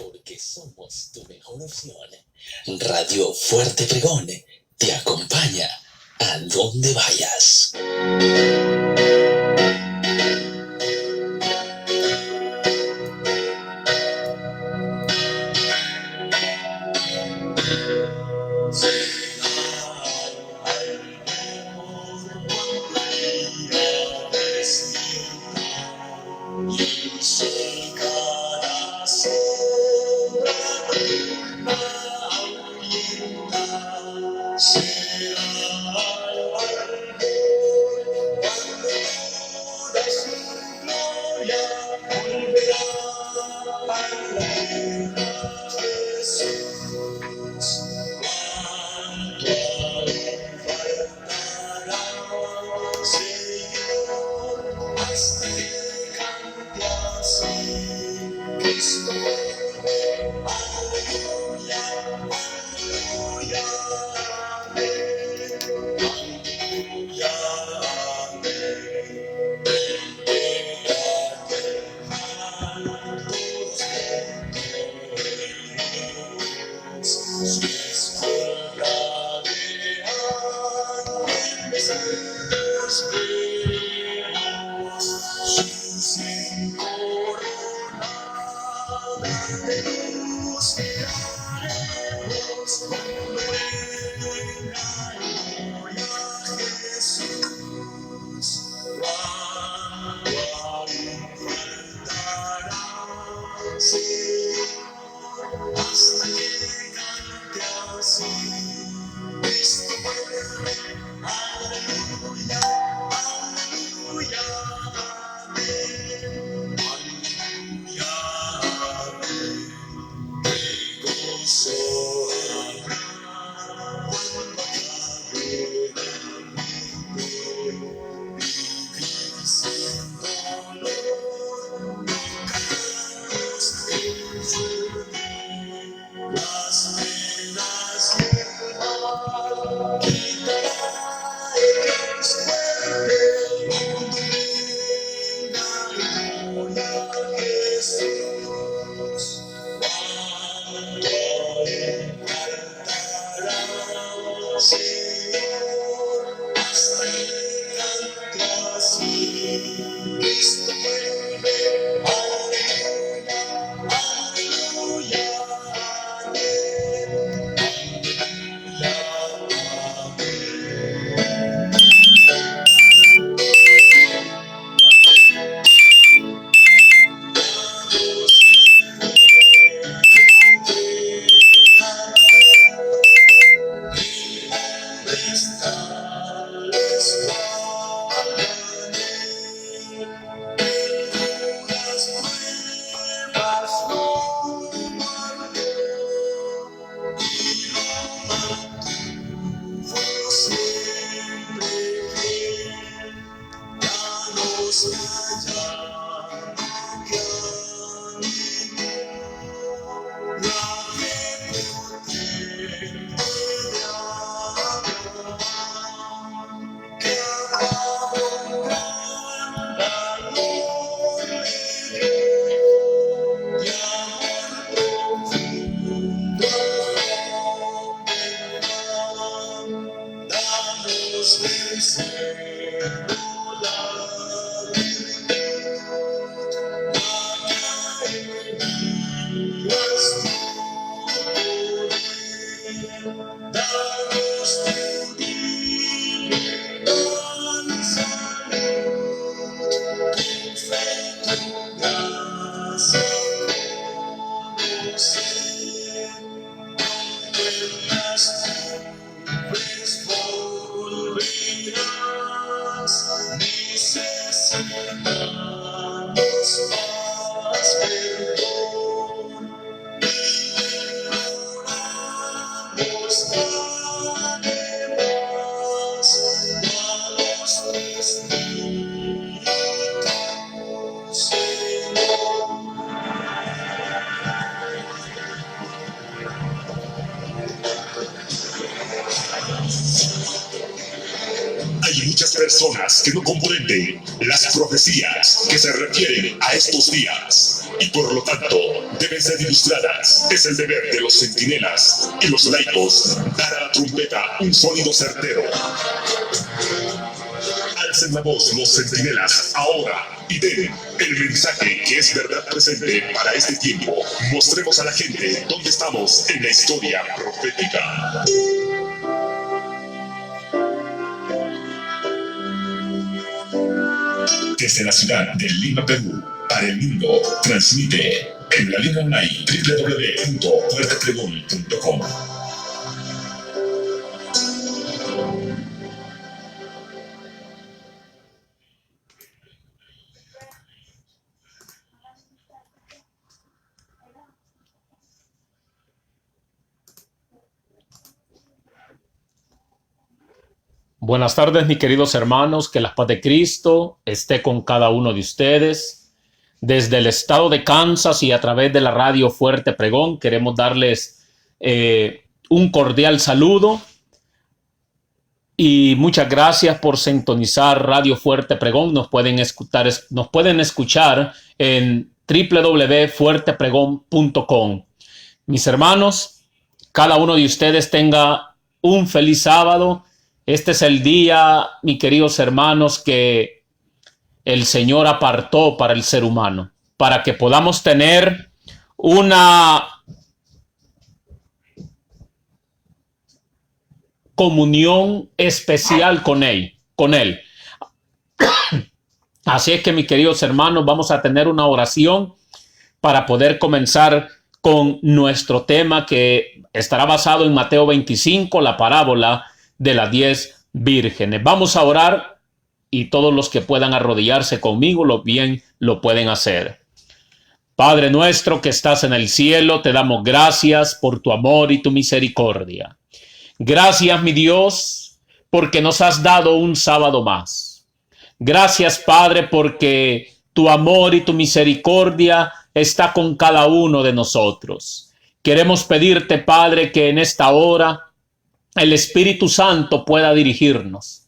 porque somos tu mejor opción. Radio Fuerte Pregón te acompaña a donde vayas. Hay muchas personas que no comprenden las profecías que se refieren a estos días. y por lo tanto deben ser ilustradas. Es el deber de los centinelas y los laicos dar a la trompeta un sonido certero. Alcen la voz los centinelas ahora y den el mensaje que es verdad presente para este tiempo. Mostremos a la gente dónde estamos en la historia profética. Desde la ciudad de Lima, Perú, para el mundo, transmite en la línea online www.fuertepregón.com. Buenas tardes, mis queridos hermanos, que la paz de Cristo esté con cada uno de ustedes. Desde el estado de Kansas y a través de la radio Fuerte Pregón, queremos darles un cordial saludo y muchas gracias por sintonizar Radio Fuerte Pregón. Nos pueden escuchar en www.fuertepregón.com. Mis hermanos, cada uno de ustedes tenga un feliz sábado. Este es el día, mis queridos hermanos, que el Señor apartó para el ser humano, para que podamos tener una comunión especial con Él. Así es que, mis queridos hermanos, vamos a tener una oración para poder comenzar con nuestro tema, que estará basado en Mateo 25, la parábola de las 10 vírgenes. Vamos a orar y todos los que puedan arrodillarse conmigo lo pueden hacer. Padre nuestro que estás en el cielo, te damos gracias por tu amor y tu misericordia. Gracias, mi Dios, porque nos has dado un sábado más. Gracias, Padre, porque tu amor y tu misericordia está con cada uno de nosotros. Queremos pedirte, Padre, que en esta hora el Espíritu Santo pueda dirigirnos,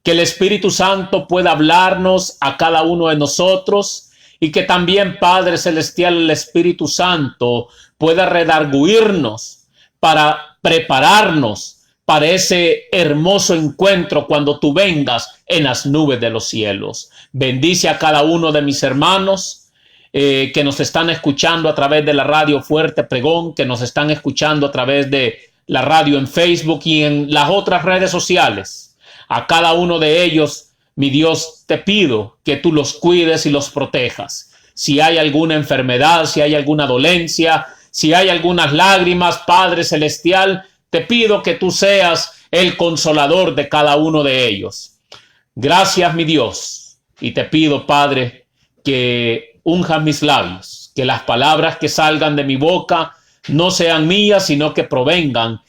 que el Espíritu Santo pueda hablarnos a cada uno de nosotros y que también, Padre Celestial, el Espíritu Santo pueda redarguirnos para prepararnos para ese hermoso encuentro cuando tú vengas en las nubes de los cielos. Bendice a cada uno de mis hermanos que nos están escuchando a través de la radio Fuerte Pregón, que nos están escuchando a través de la radio en Facebook y en las otras redes sociales. A cada uno de ellos, mi Dios, te pido que tú los cuides y los protejas. Si hay alguna enfermedad, si hay alguna dolencia, si hay algunas lágrimas, Padre Celestial, te pido que tú seas el consolador de cada uno de ellos. Gracias, mi Dios, y te pido, Padre, que unjas mis labios, que las palabras que salgan de mi boca no sean mías, sino que provengan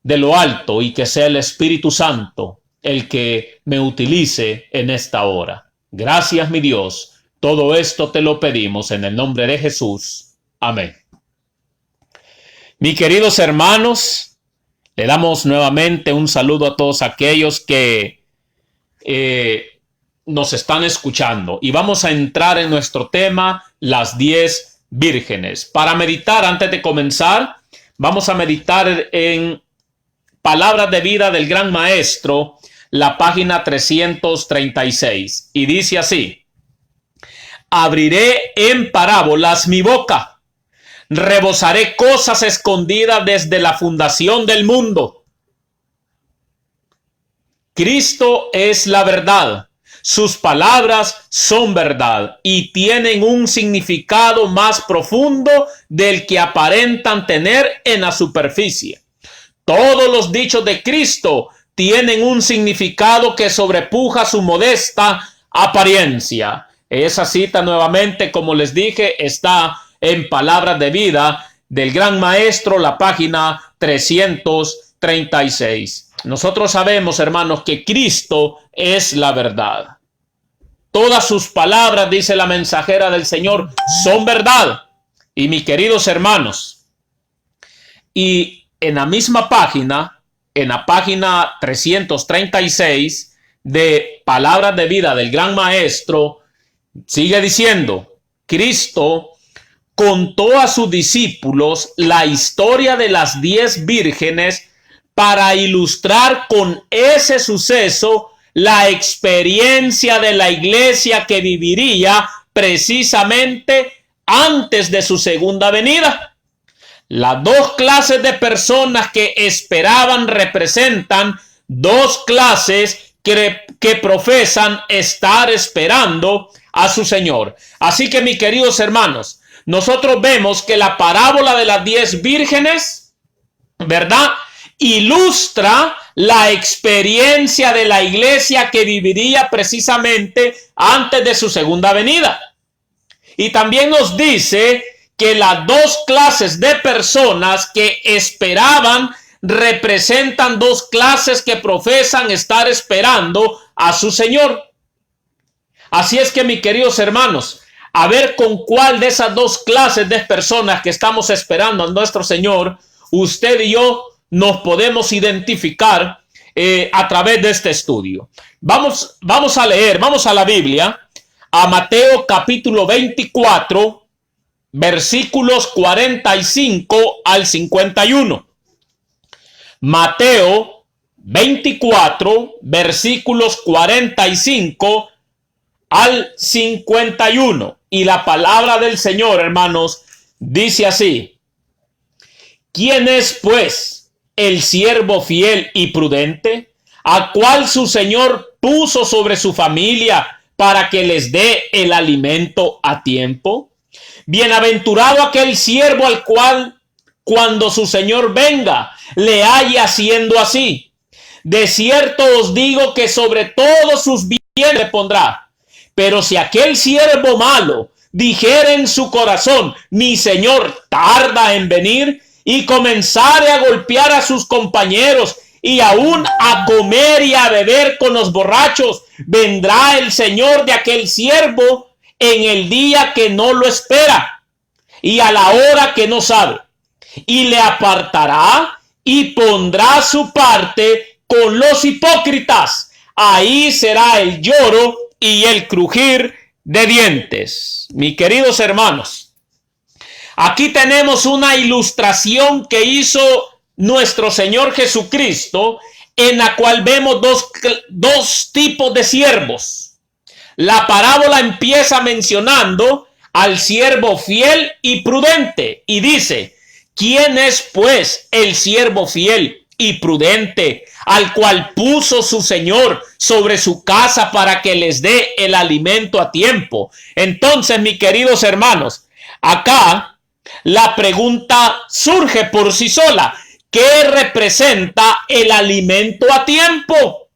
de lo alto y que sea el Espíritu Santo el que me utilice en esta hora. Gracias, mi Dios. Todo esto te lo pedimos en el nombre de Jesús. Amén. Mis queridos hermanos, le damos nuevamente un saludo a todos aquellos que nos están escuchando y vamos a entrar en nuestro tema, las 10 vírgenes. Para meditar, antes de comenzar, vamos a meditar en Palabras de Vida del Gran Maestro, la página 336, y dice así: abriré en parábolas mi boca, rebosaré cosas escondidas desde la fundación del mundo. Cristo es la verdad. Sus palabras son verdad y tienen un significado más profundo del que aparentan tener en la superficie. Todos los dichos de Cristo tienen un significado que sobrepuja su modesta apariencia. Esa cita, nuevamente, como les dije, está en Palabras de Vida del Gran Maestro, la página 336. Nosotros sabemos, hermanos, que Cristo es la verdad. Todas sus palabras, dice la mensajera del Señor, son verdad. Y mis queridos hermanos, y en la misma página, en la página 336 de Palabras de Vida del Gran Maestro, sigue diciendo: Cristo contó a sus discípulos la historia de las 10 vírgenes para ilustrar con ese suceso la experiencia de la iglesia que viviría precisamente antes de su segunda venida. Las dos clases de personas que esperaban representan dos clases que profesan estar esperando a su Señor. Así que, mis queridos hermanos, nosotros vemos que la parábola de las 10 vírgenes, ¿verdad?, ilustra la experiencia de la iglesia que viviría precisamente antes de su segunda venida. Y también nos dice que las dos clases de personas que esperaban representan dos clases que profesan estar esperando a su Señor. Así es que, mis queridos hermanos, a ver con cuál de esas dos clases de personas que estamos esperando a nuestro Señor, usted y yo nos podemos identificar a través de este estudio. Vamos a leer, vamos a la Biblia, a Mateo capítulo 24, versículos 45 al 51. Mateo 24, versículos 45 al 51. Y la palabra del Señor, hermanos, dice así: ¿Quién es, pues, el siervo fiel y prudente, a cual su Señor puso sobre su familia para que les dé el alimento a tiempo? Bienaventurado aquel siervo al cual, cuando su Señor venga, le halle haciendo así. De cierto os digo que sobre todos sus bienes le pondrá. Pero si aquel siervo malo dijere en su corazón: mi Señor tarda en venir, y comenzare a golpear a sus compañeros y aún a comer y a beber con los borrachos, vendrá el Señor de aquel siervo en el día que no lo espera y a la hora que no sabe, y le apartará y pondrá su parte con los hipócritas. Ahí será el lloro y el crujir de dientes. Mis queridos hermanos, aquí tenemos una ilustración que hizo nuestro Señor Jesucristo, en la cual vemos dos tipos de siervos. La parábola empieza mencionando al siervo fiel y prudente y dice: ¿quién es, pues, el siervo fiel y prudente, al cual puso su Señor sobre su casa para que les dé el alimento a tiempo? Entonces, mis queridos hermanos, acá la pregunta surge por sí sola: ¿qué representa el alimento a tiempo?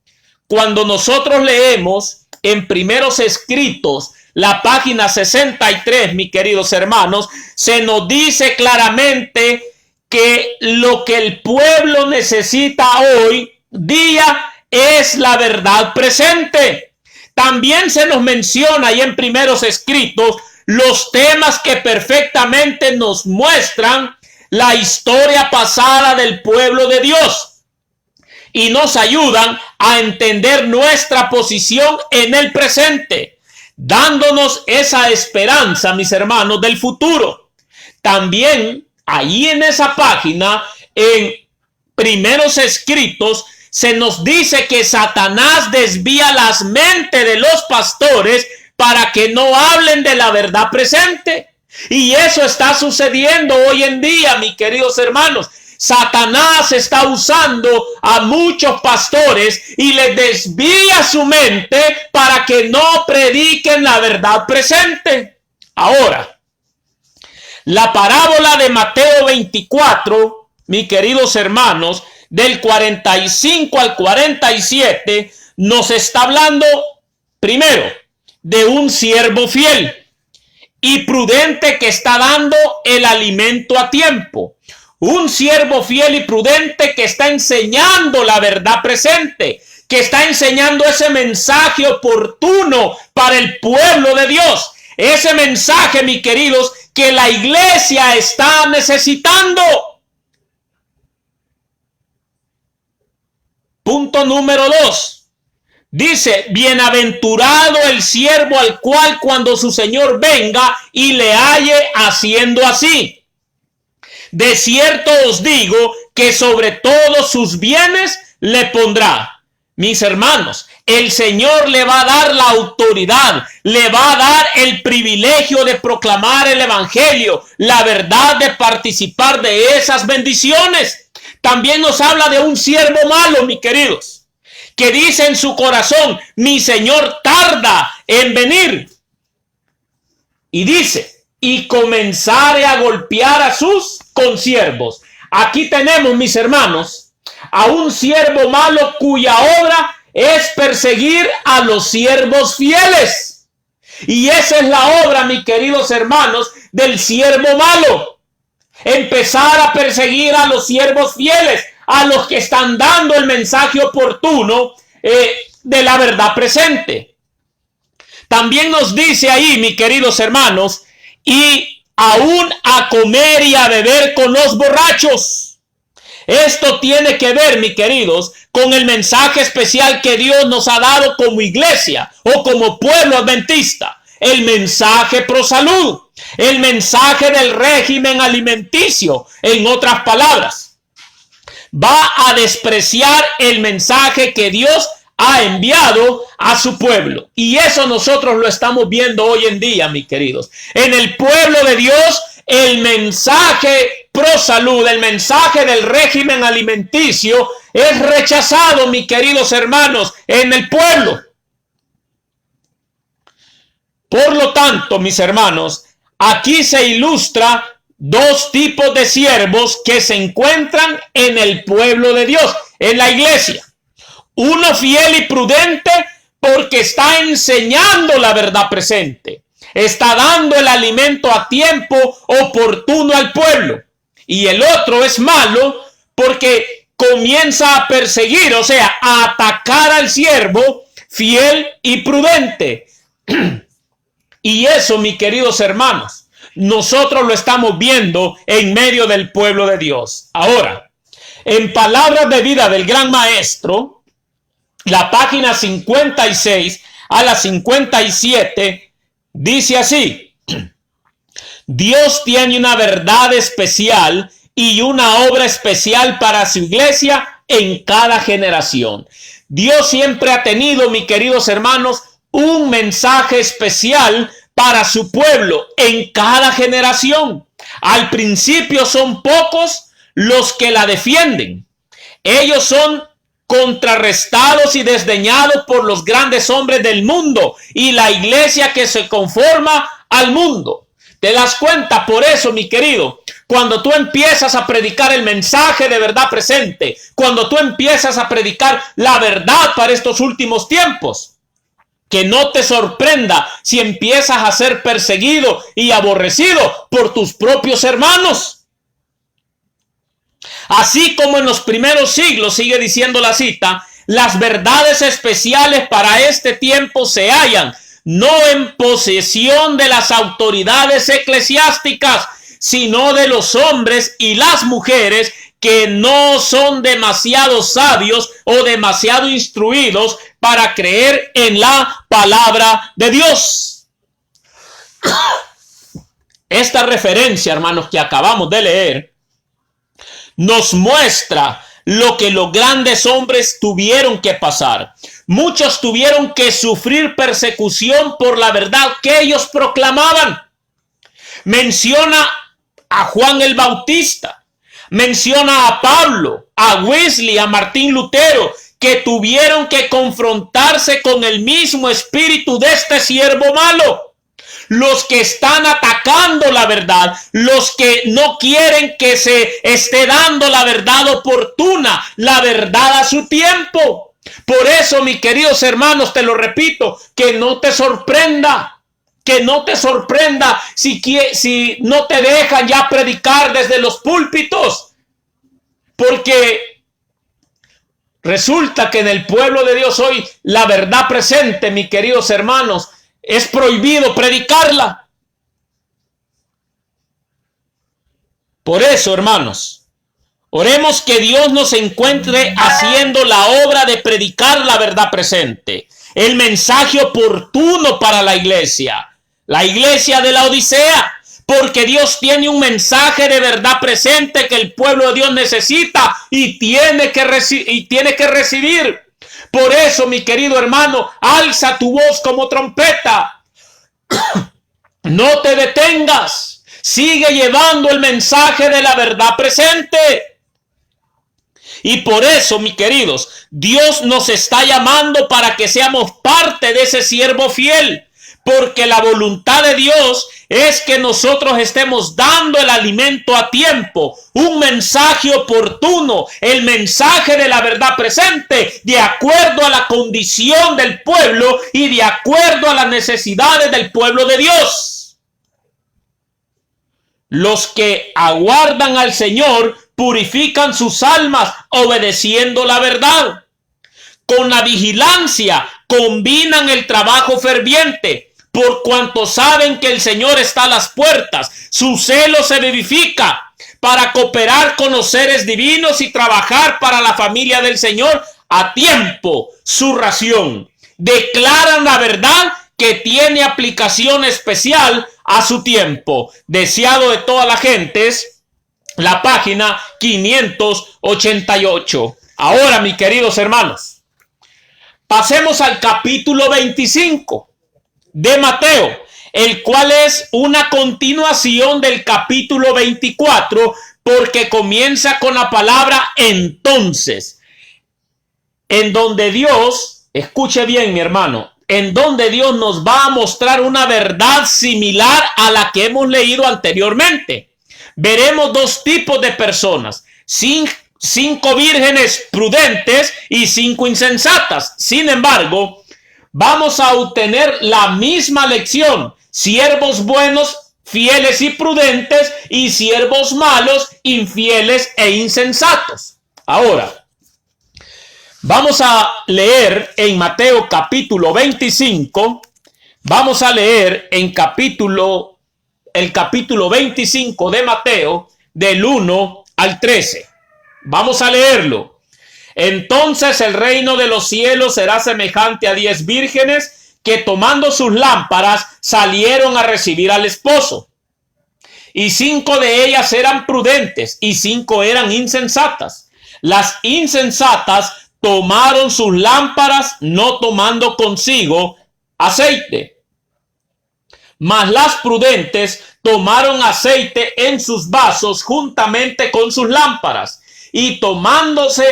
Cuando nosotros leemos en Primeros Escritos, la página 63, mis queridos hermanos, se nos dice claramente que lo que el pueblo necesita hoy día es la verdad presente. También se nos menciona ahí en Primeros Escritos los temas que perfectamente nos muestran la historia pasada del pueblo de Dios y nos ayudan a entender nuestra posición en el presente, dándonos esa esperanza, mis hermanos, del futuro. También ahí en esa página, en Primeros Escritos, se nos dice que Satanás desvía las mentes de los pastores para que no hablen de la verdad presente. Y eso está sucediendo hoy en día, mis queridos hermanos. Satanás está usando a muchos pastores y les desvía su mente para que no prediquen la verdad presente. Ahora, la parábola de Mateo 24, mis queridos hermanos, del 45 al 47, nos está hablando primero de un siervo fiel y prudente que está dando el alimento a tiempo. Un siervo fiel y prudente que está enseñando la verdad presente, que está enseñando ese mensaje oportuno para el pueblo de Dios. Ese mensaje, mis queridos, que la iglesia está necesitando. Punto número 2. Dice, bienaventurado el siervo al cual cuando su señor venga y le halle haciendo así. De cierto os digo que sobre todos sus bienes le pondrá. Mis hermanos, el Señor le va a dar la autoridad, le va a dar el privilegio de proclamar el evangelio, la verdad, de participar de esas bendiciones. También nos habla de un siervo malo, mis queridos, que dice en su corazón, mi Señor tarda en venir. Y dice, y comenzare a golpear a sus consiervos. Aquí tenemos, mis hermanos, a un siervo malo cuya obra es perseguir a los siervos fieles. Y esa es la obra, mis queridos hermanos, del siervo malo. Empezar a perseguir a los siervos fieles, a los que están dando el mensaje oportuno de la verdad presente. También nos dice ahí, mis queridos hermanos, y aún a comer y a beber con los borrachos. Esto tiene que ver, mis queridos, con el mensaje especial que Dios nos ha dado como iglesia o como pueblo adventista. El mensaje pro salud, el mensaje del régimen alimenticio. En otras palabras, va a despreciar el mensaje que Dios ha enviado a su pueblo. Y eso nosotros lo estamos viendo hoy en día, mis queridos. En el pueblo de Dios, el mensaje pro salud, el mensaje del régimen alimenticio es rechazado, mis queridos hermanos, en el pueblo. Por lo tanto, mis hermanos, aquí se ilustra dos tipos de siervos que se encuentran en el pueblo de Dios, en la iglesia. Uno fiel y prudente porque está enseñando la verdad presente. Está dando el alimento a tiempo oportuno al pueblo. Y el otro es malo porque comienza a perseguir, o sea, a atacar al siervo fiel y prudente. Y eso, mis queridos hermanos, nosotros lo estamos viendo en medio del pueblo de Dios. Ahora, en Palabras de Vida del Gran Maestro, la página 56 a la 57, dice así: Dios tiene una verdad especial y una obra especial para su iglesia en cada generación. Dios siempre ha tenido, mis queridos hermanos, un mensaje especial para su pueblo en cada generación. Al principio son pocos los que la defienden. Ellos son contrarrestados y desdeñados por los grandes hombres del mundo y la iglesia que se conforma al mundo. ¿Te das cuenta? Por eso, mi querido, cuando tú empiezas a predicar el mensaje de verdad presente, cuando tú empiezas a predicar la verdad para estos últimos tiempos, que no te sorprenda si empiezas a ser perseguido y aborrecido por tus propios hermanos. Así como en los primeros siglos, sigue diciendo la cita, las verdades especiales para este tiempo se hallan no en posesión de las autoridades eclesiásticas, sino de los hombres y las mujeres que no son demasiado sabios o demasiado instruidos para creer en la palabra de Dios. Esta referencia, hermanos, que acabamos de leer, nos muestra lo que los grandes hombres tuvieron que pasar. Muchos tuvieron que sufrir persecución por la verdad que ellos proclamaban. Menciona a Juan el Bautista, menciona a Pablo, a Wesley, a Martín Lutero, que tuvieron que confrontarse con el mismo espíritu de este siervo malo. Los que están atacando la verdad, los que no quieren que se esté dando la verdad oportuna, la verdad a su tiempo. Por eso, mis queridos hermanos, te lo repito, que no te sorprenda, si no te dejan ya predicar desde los púlpitos, porque resulta que en el pueblo de Dios hoy la verdad presente, mis queridos hermanos, es prohibido predicarla. Por eso, hermanos, Oremos que Dios nos encuentre haciendo la obra de predicar la verdad presente, el mensaje oportuno para la iglesia de la Odisea, porque Dios tiene un mensaje de verdad presente que el pueblo de Dios necesita y tiene que recibir. Por eso, mi querido hermano, alza tu voz como trompeta. No te detengas. Sigue llevando el mensaje de la verdad presente. Y por eso, mis queridos, Dios nos está llamando para que seamos parte de ese siervo fiel. Porque la voluntad de Dios es que nosotros estemos dando el alimento a tiempo, un mensaje oportuno, el mensaje de la verdad presente, de acuerdo a la condición del pueblo y de acuerdo a las necesidades del pueblo de Dios. Los que aguardan al Señor purifican sus almas obedeciendo la verdad. Con la vigilancia combinan el trabajo ferviente, por cuanto saben que el Señor está a las puertas. Su celo se vivifica para cooperar con los seres divinos y trabajar para la familia del Señor a tiempo su ración. Declaran la verdad que tiene aplicación especial a su tiempo. Deseado de todas las gentes, la página 588. Ahora, mis queridos hermanos, pasemos al capítulo 25 de Mateo, el cual es una continuación del capítulo 24, porque comienza con la palabra entonces, en donde Dios, escuche bien mi hermano, en donde Dios nos va a mostrar una verdad similar a la que hemos leído anteriormente. Veremos dos tipos de personas, 5 vírgenes prudentes y 5 insensatas. Sin embargo, vamos a obtener la misma lección: siervos buenos, fieles y prudentes, y siervos malos, infieles e insensatos. Ahora, vamos a leer en Mateo capítulo 25, vamos a leer en el capítulo 25 de Mateo, del 1 al 13. Vamos a leerlo. Entonces el reino de los cielos será semejante a 10 vírgenes que tomando sus lámparas salieron a recibir al esposo. Y 5 de ellas eran prudentes y 5 eran insensatas. Las insensatas tomaron sus lámparas no tomando consigo aceite. Mas las prudentes tomaron aceite en sus vasos juntamente con sus lámparas. Y tardándose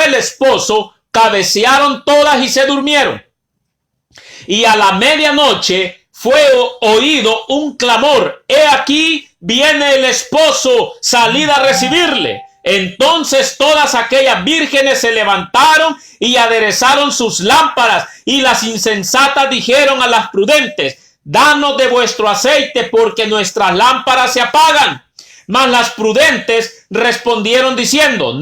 el esposo, cabecearon todas y se durmieron. Y a la medianoche fue oído un clamor: he aquí viene el esposo, salid a recibirle. Entonces todas aquellas vírgenes se levantaron y aderezaron sus lámparas. Y las insensatas dijeron a las prudentes: danos de vuestro aceite, porque nuestras lámparas se apagan. Mas las prudentes respondieron diciendo: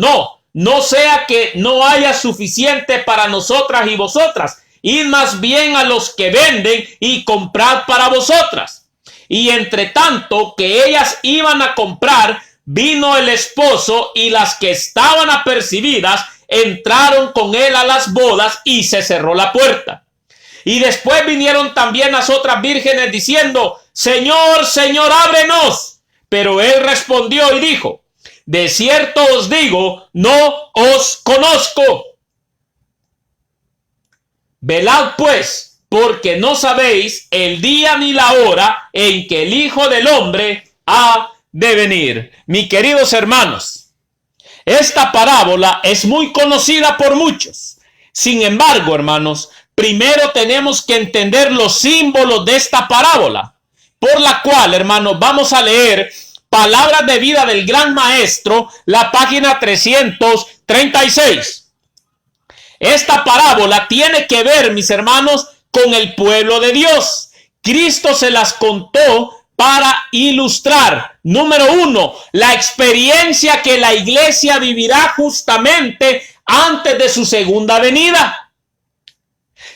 no sea que no haya suficiente para nosotras y vosotras. Id más bien a los que venden y comprad para vosotras. Y entre tanto que ellas iban a comprar, vino el esposo, y las que estaban apercibidas entraron con él a las bodas, y se cerró la puerta. Y después vinieron también las otras vírgenes diciendo: Señor, Señor, ábrenos. Pero él respondió y dijo: de cierto os digo, no os conozco. Velad pues, porque no sabéis el día ni la hora en que el Hijo del Hombre ha de venir. Mis queridos hermanos, esta parábola es muy conocida por muchos. Sin embargo, hermanos, primero tenemos que entender los símbolos de esta parábola, por la cual, hermanos, vamos a leer Palabras de Vida del Gran Maestro, la página 336. Esta parábola tiene que ver, mis hermanos, con el pueblo de Dios. Cristo se las contó para ilustrar, número 1, la experiencia que la iglesia vivirá justamente antes de su segunda venida.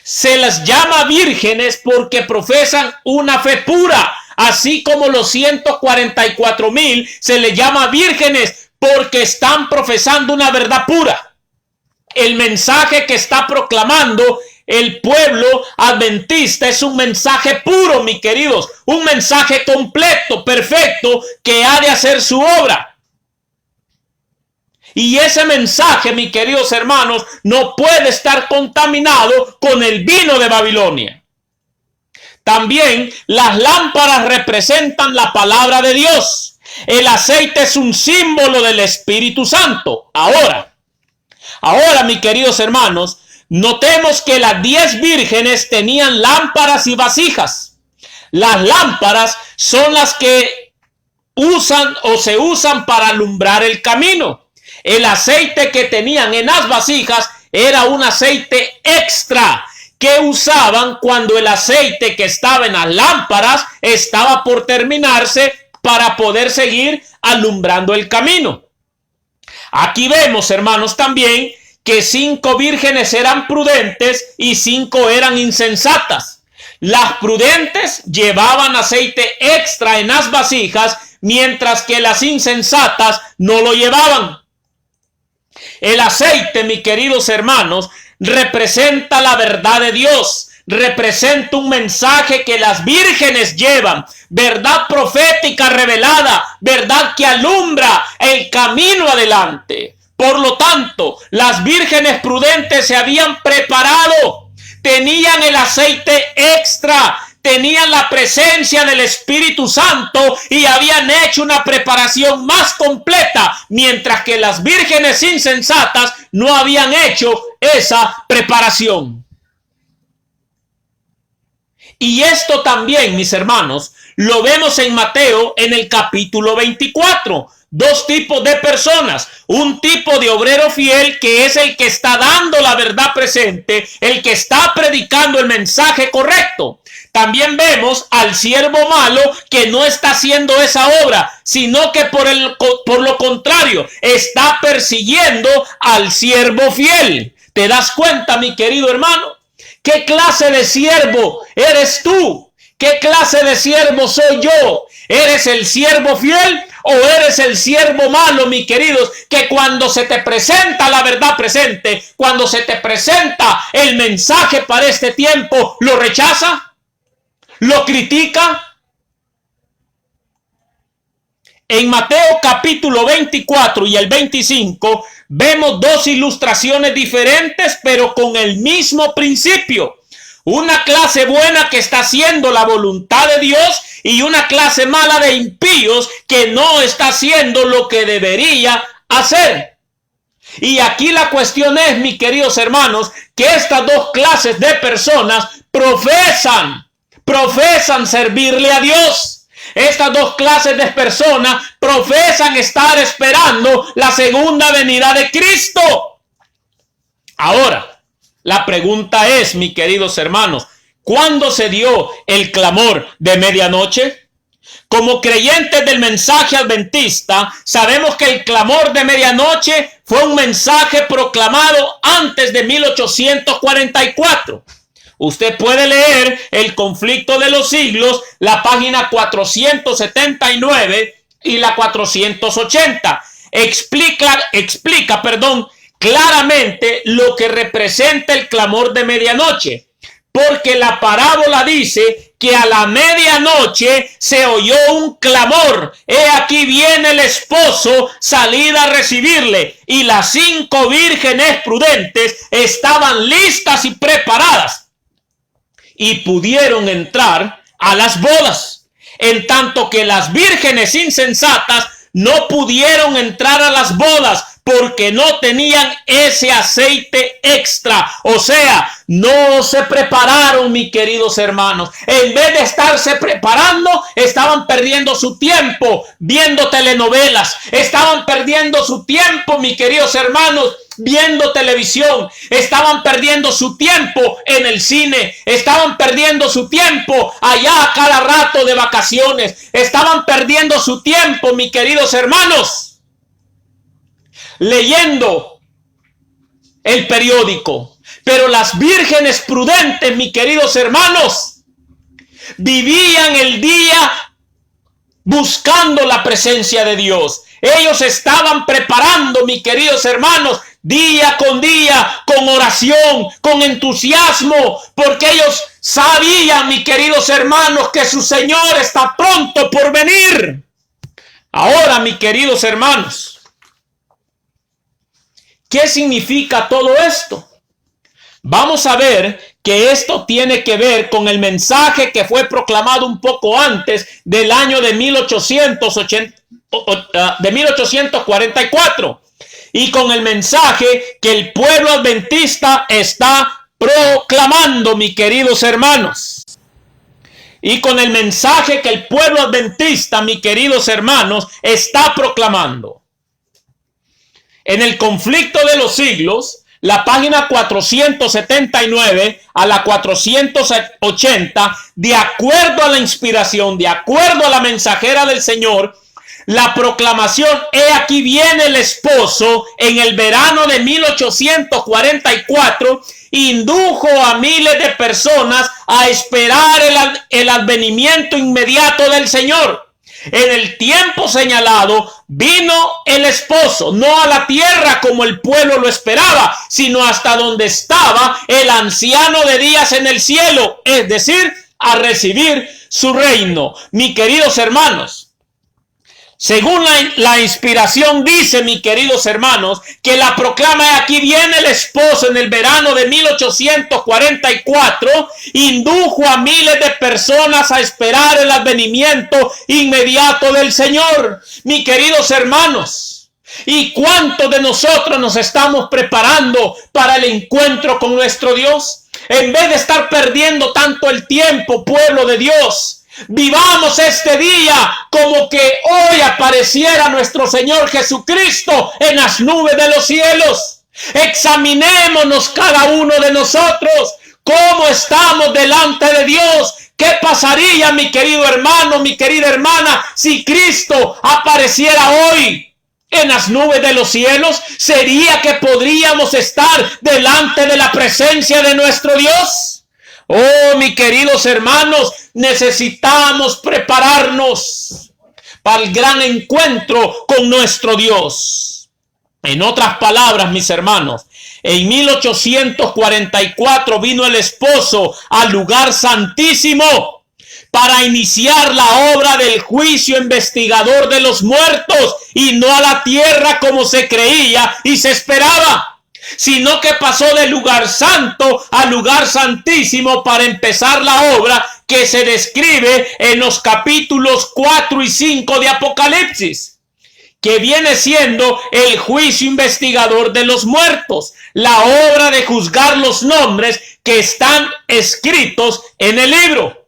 Se las llama vírgenes porque profesan una fe pura, así como los 144,000 se les llama vírgenes porque están profesando una verdad pura. El mensaje que está proclamando el pueblo adventista es un mensaje puro, mis queridos, un mensaje completo, perfecto, que ha de hacer su obra. Y ese mensaje, mis queridos hermanos, no puede estar contaminado con el vino de Babilonia. También las lámparas representan la palabra de Dios. El aceite es un símbolo del Espíritu Santo. Ahora, mis queridos hermanos, notemos que las 10 vírgenes tenían lámparas y vasijas. Las lámparas son las que se usan para alumbrar el camino. El aceite que tenían en las vasijas era un aceite extra que usaban cuando el aceite que estaba en las lámparas estaba por terminarse para poder seguir alumbrando el camino. Aquí vemos, hermanos, también que 5 vírgenes eran prudentes y 5 eran insensatas. Las prudentes llevaban aceite extra en las vasijas, mientras que las insensatas no lo llevaban. El aceite, mis queridos hermanos, representa la verdad de Dios, representa un mensaje que las vírgenes llevan, verdad profética revelada, verdad que alumbra el camino adelante. Por lo tanto, las vírgenes prudentes se habían preparado, tenían el aceite extra, tenían la presencia del Espíritu Santo y habían hecho una preparación más completa, mientras que las vírgenes insensatas no habían hecho esa preparación. Y esto también, mis hermanos, lo vemos en Mateo en el capítulo 24. 2 tipos de personas, un tipo de obrero fiel que es el que está dando la verdad presente, el que está predicando el mensaje correcto. También vemos al siervo malo que no está haciendo esa obra, sino que por lo contrario está persiguiendo al siervo fiel. ¿Te das cuenta, mi querido hermano? ¿Qué clase de siervo eres tú? ¿Qué clase de siervo soy yo? ¿Eres el siervo fiel o eres el siervo malo, mis queridos, que cuando se te presenta la verdad presente, cuando se te presenta el mensaje para este tiempo, lo rechaza, lo critica? En Mateo capítulo 24 y el 25 vemos 2 ilustraciones diferentes, pero con el mismo principio. Una clase buena que está haciendo la voluntad de Dios y una clase mala de impíos que no está haciendo lo que debería hacer. Y aquí la cuestión es, mis queridos hermanos, que estas 2 clases de personas profesan servirle a Dios. Estas 2 clases de personas profesan estar esperando la segunda venida de Cristo. Ahora, la pregunta es, mis queridos hermanos, ¿cuándo se dio el clamor de medianoche? Como creyentes del mensaje adventista, sabemos que el clamor de medianoche fue un mensaje proclamado antes de 1844. Usted puede leer El conflicto de los siglos, la página 479 y la 480. Explica, claramente lo que representa el clamor de medianoche, porque la parábola dice que a la medianoche se oyó un clamor. He aquí viene el esposo, salid a recibirle. Y las 5 vírgenes prudentes estaban listas y preparadas y pudieron entrar a las bodas, en tanto que las vírgenes insensatas no pudieron entrar a las bodas porque no tenían ese aceite extra. O sea, no se prepararon, mis queridos hermanos. En vez de estarse preparando, estaban perdiendo su tiempo viendo telenovelas. Estaban perdiendo su tiempo, mis queridos hermanos, viendo televisión. Estaban perdiendo su tiempo en el cine. Estaban perdiendo su tiempo allá a cada rato de vacaciones. Estaban perdiendo su tiempo, mis queridos hermanos, leyendo el periódico. Pero las vírgenes prudentes, mis queridos hermanos, Vivían el día buscando la presencia de Dios. Ellos estaban preparando, mis queridos hermanos, día con día, con oración, con entusiasmo, porque ellos sabían, mis queridos hermanos, que su Señor está pronto por venir. Ahora, mis queridos hermanos, ¿qué significa todo esto? Vamos a ver que esto tiene que ver con el mensaje que fue proclamado un poco antes del año de 1844 y con el mensaje que el pueblo adventista está proclamando, mis queridos hermanos. Y con el mensaje que el pueblo adventista, mis queridos hermanos, está proclamando. En el conflicto de los siglos, la página 479 a la 480, de acuerdo a la inspiración, de acuerdo a la mensajera del Señor, la proclamación, he aquí viene el esposo, en el verano de 1844, indujo a miles de personas a esperar el advenimiento inmediato del Señor. En el tiempo señalado vino el esposo, no a la tierra como el pueblo lo esperaba, sino hasta donde estaba el anciano de días en el cielo, es decir, a recibir su reino. Mis queridos hermanos, según la inspiración dice, mis queridos hermanos, que la proclama, aquí viene el esposo, en el verano de 1844, indujo a miles de personas a esperar el advenimiento inmediato del Señor. Mis queridos hermanos, ¿y cuántos de nosotros nos estamos preparando para el encuentro con nuestro Dios? En vez de estar perdiendo tanto el tiempo, pueblo de Dios, vivamos este día como que hoy apareciera nuestro Señor Jesucristo en las nubes de los cielos. Examinémonos cada uno de nosotros, cómo estamos delante de Dios. ¿Qué pasaría, mi querido hermano, mi querida hermana, si Cristo apareciera hoy en las nubes de los cielos? ¿Sería que podríamos estar delante de la presencia de nuestro Dios? Oh, mis queridos hermanos, necesitamos prepararnos para el gran encuentro con nuestro Dios. En otras palabras, mis hermanos, en 1844 vino el esposo al lugar santísimo para iniciar la obra del juicio investigador de los muertos, y no a la tierra como se creía y se esperaba, sino que pasó del lugar santo al lugar santísimo para empezar la obra que se describe en los capítulos 4 y 5 de Apocalipsis, que viene siendo el juicio investigador de los muertos, la obra de juzgar los nombres que están escritos en el libro.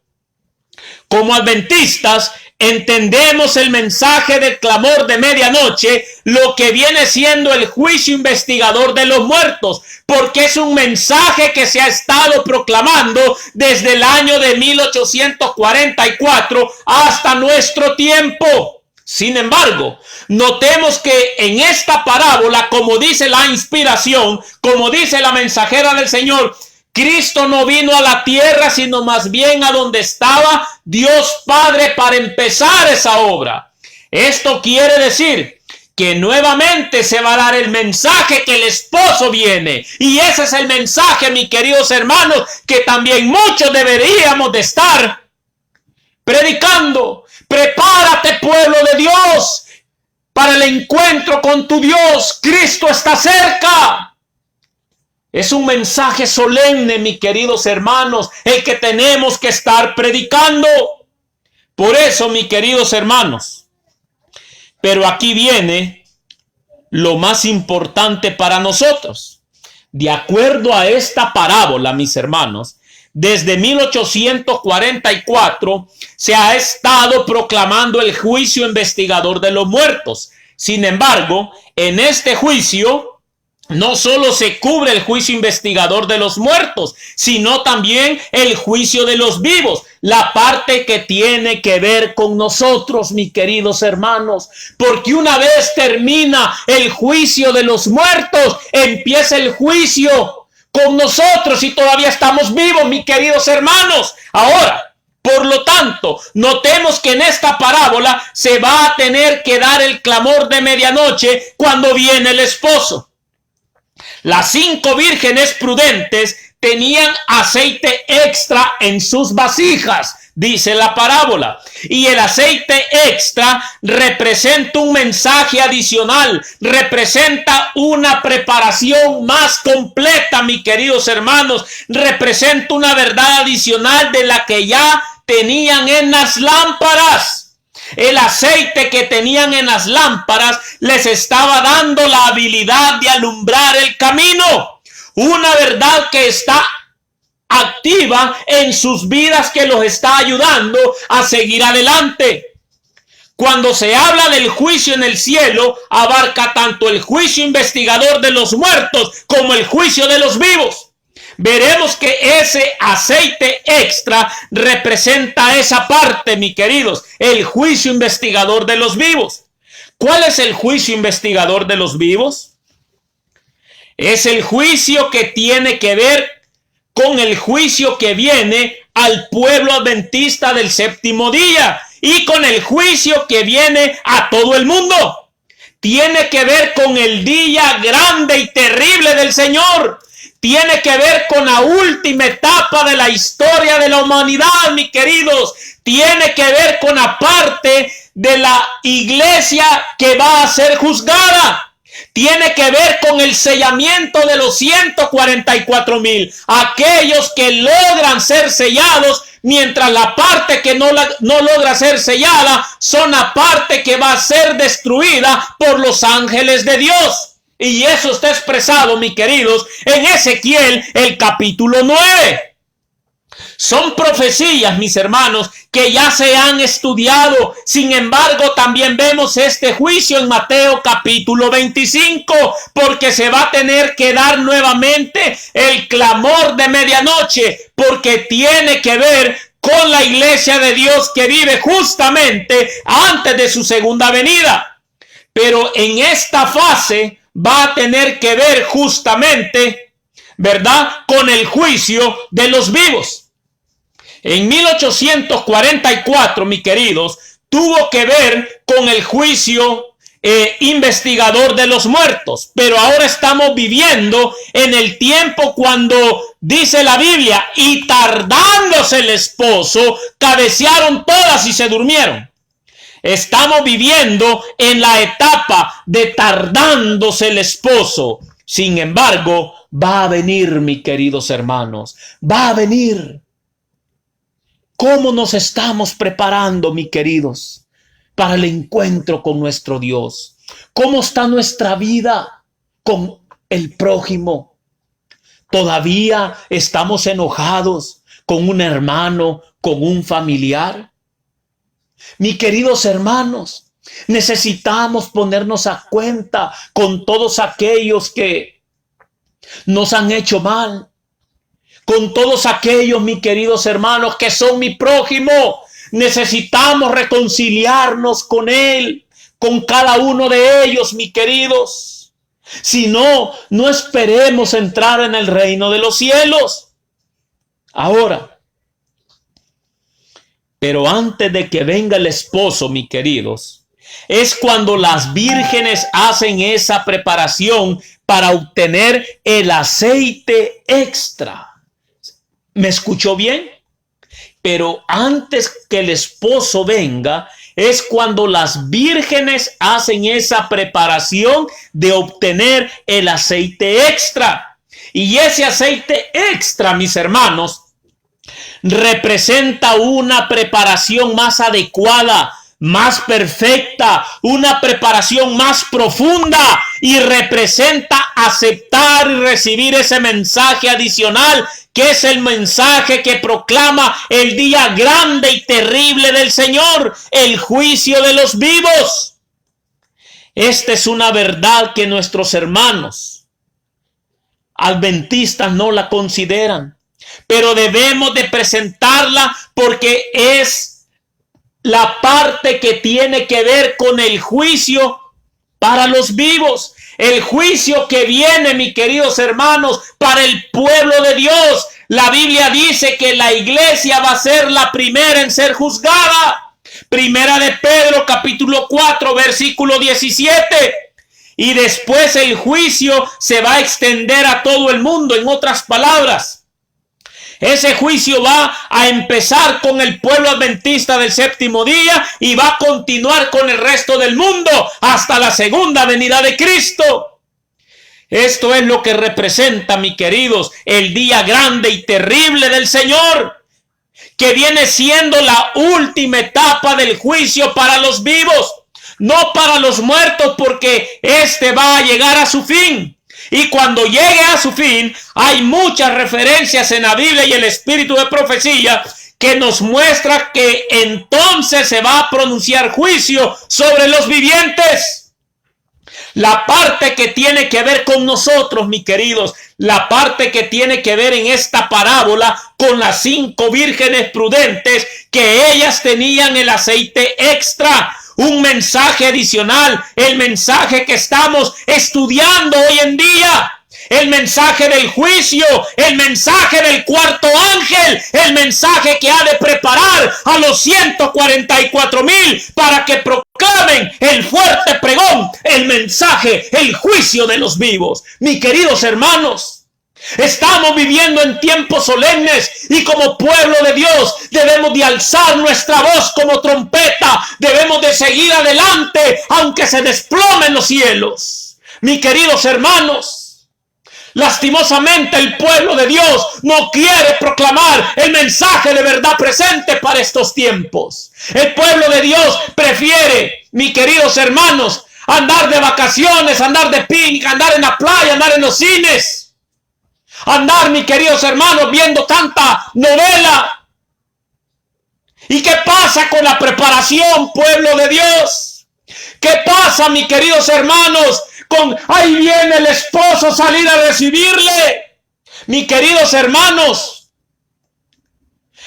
Como adventistas, entendemos el mensaje del clamor de medianoche, lo que viene siendo el juicio investigador de los muertos, porque es un mensaje que se ha estado proclamando desde el año de 1844 hasta nuestro tiempo. Sin embargo, notemos que en esta parábola, como dice la inspiración, como dice la mensajera del Señor, Cristo no vino a la tierra, sino más bien a donde estaba Dios Padre para empezar esa obra. Esto quiere decir que nuevamente se va a dar el mensaje que el esposo viene. Y ese es el mensaje, mis queridos hermanos, que también muchos deberíamos de estar predicando. Prepárate, pueblo de Dios, para el encuentro con tu Dios. Cristo está cerca. Es un mensaje solemne, mis queridos hermanos, el que tenemos que estar predicando. Por eso, mis queridos hermanos, pero aquí viene lo más importante para nosotros. De acuerdo a esta parábola, mis hermanos, desde 1844 se ha estado proclamando el juicio investigador de los muertos. Sin embargo, en este juicio no solo se cubre el juicio investigador de los muertos, sino también el juicio de los vivos, la parte que tiene que ver con nosotros, mis queridos hermanos, porque una vez termina el juicio de los muertos, empieza el juicio con nosotros y todavía estamos vivos, mis queridos hermanos. Ahora, Por lo tanto, notemos que en esta parábola se va a tener que dar el clamor de medianoche cuando viene el esposo. Las 5 vírgenes prudentes tenían aceite extra en sus vasijas, dice la parábola. Y el aceite extra representa un mensaje adicional, representa una preparación más completa, mis queridos hermanos. Representa una verdad adicional de la que ya tenían en las lámparas. El aceite que tenían en las lámparas les estaba dando la habilidad de alumbrar el camino. Una verdad que está activa en sus vidas, que los está ayudando a seguir adelante. Cuando se habla del juicio en el cielo, abarca tanto el juicio investigador de los muertos como el juicio de los vivos. Veremos que ese aceite extra representa esa parte, mis queridos, el juicio investigador de los vivos. ¿Cuál es el juicio investigador de los vivos? Es el juicio que tiene que ver con el juicio que viene al pueblo adventista del séptimo día y con el juicio que viene a todo el mundo. Tiene que ver con el día grande y terrible del Señor. Tiene que ver con la última etapa de la historia de la humanidad, mis queridos. Tiene que ver con la parte de la iglesia que va a ser juzgada. Tiene que ver con el sellamiento de los 144,000. Aquellos que logran ser sellados, mientras la parte que no logra ser sellada son la parte que va a ser destruida por los ángeles de Dios. Y eso está expresado, mis queridos, en Ezequiel, el capítulo 9. Son profecías, mis hermanos, que ya se han estudiado. Sin embargo, también vemos este juicio en Mateo capítulo 25, porque se va a tener que dar nuevamente el clamor de medianoche, porque tiene que ver con la iglesia de Dios que vive justamente antes de su segunda venida. Pero en esta fase va a tener que ver justamente, ¿verdad?, con el juicio de los vivos. En 1844, mis queridos, tuvo que ver con el juicio investigador de los muertos. Pero ahora estamos viviendo en el tiempo cuando dice la Biblia, y tardándose el esposo, cabecearon todas y se durmieron. Estamos viviendo en la etapa de tardándose el esposo. Sin embargo, va a venir, mis queridos hermanos, va a venir. ¿Cómo nos estamos preparando, mis queridos, para el encuentro con nuestro Dios? ¿Cómo está nuestra vida con el prójimo? ¿Todavía estamos enojados con un hermano, con un familiar? Mis queridos hermanos, necesitamos ponernos a cuenta con todos aquellos que nos han hecho mal, con todos aquellos, mis queridos hermanos, que son mi prójimo. Necesitamos reconciliarnos con él, con cada uno de ellos, mis queridos. Si no, no esperemos entrar en el reino de los cielos. Ahora, pero antes de que venga el esposo, mis queridos, es cuando las vírgenes hacen esa preparación para obtener el aceite extra. ¿Me escuchó bien? Pero antes que el esposo venga, es cuando las vírgenes hacen esa preparación de obtener el aceite extra. Y ese aceite extra, mis hermanos, representa una preparación más adecuada, más perfecta, una preparación más profunda, y representa aceptar y recibir ese mensaje adicional, que es el mensaje que proclama el día grande y terrible del Señor, el juicio de los vivos. Esta es una verdad que nuestros hermanos adventistas no la consideran, pero debemos de presentarla porque es la parte que tiene que ver con el juicio para los vivos. El juicio que viene, mis queridos hermanos, para el pueblo de Dios, La Biblia dice que la iglesia va a ser la primera en ser juzgada. Primera de Pedro, capítulo 4, versículo 17. Y después el juicio se va a extender a todo el mundo. En otras palabras, ese juicio va a empezar con el pueblo adventista del séptimo día y va a continuar con el resto del mundo hasta la segunda venida de Cristo. Esto es lo que representa, mis queridos, el día grande y terrible del Señor, que viene siendo la última etapa del juicio para los vivos, no para los muertos, porque este va a llegar a su fin. Y cuando llegue a su fin, hay muchas referencias en la Biblia y el espíritu de profecía que nos muestra que entonces se va a pronunciar juicio sobre los vivientes. La parte que tiene que ver con nosotros, mis queridos, la parte que tiene que ver en esta parábola con las 5 vírgenes prudentes, que ellas tenían el aceite extra, un mensaje adicional, el mensaje que estamos estudiando hoy en día. El mensaje del juicio, el mensaje del cuarto ángel, el mensaje que ha de preparar a los 144,000 para que proclamen el fuerte pregón, el mensaje, el juicio de los vivos. Mis queridos hermanos, estamos viviendo en tiempos solemnes y como pueblo de Dios debemos de alzar nuestra voz como trompeta, debemos de seguir adelante aunque se desplomen los cielos. Mis queridos hermanos, lastimosamente el pueblo de Dios no quiere proclamar el mensaje de verdad presente para estos tiempos. El pueblo de Dios prefiere, mis queridos hermanos, andar de vacaciones, andar de picnic, andar en la playa, andar en los cines, andar, mis queridos hermanos, viendo tanta novela. ¿Y qué pasa con la preparación, pueblo de Dios? ¿Qué pasa, mis queridos hermanos, con ahí viene el esposo salir a recibirle? Mis queridos hermanos,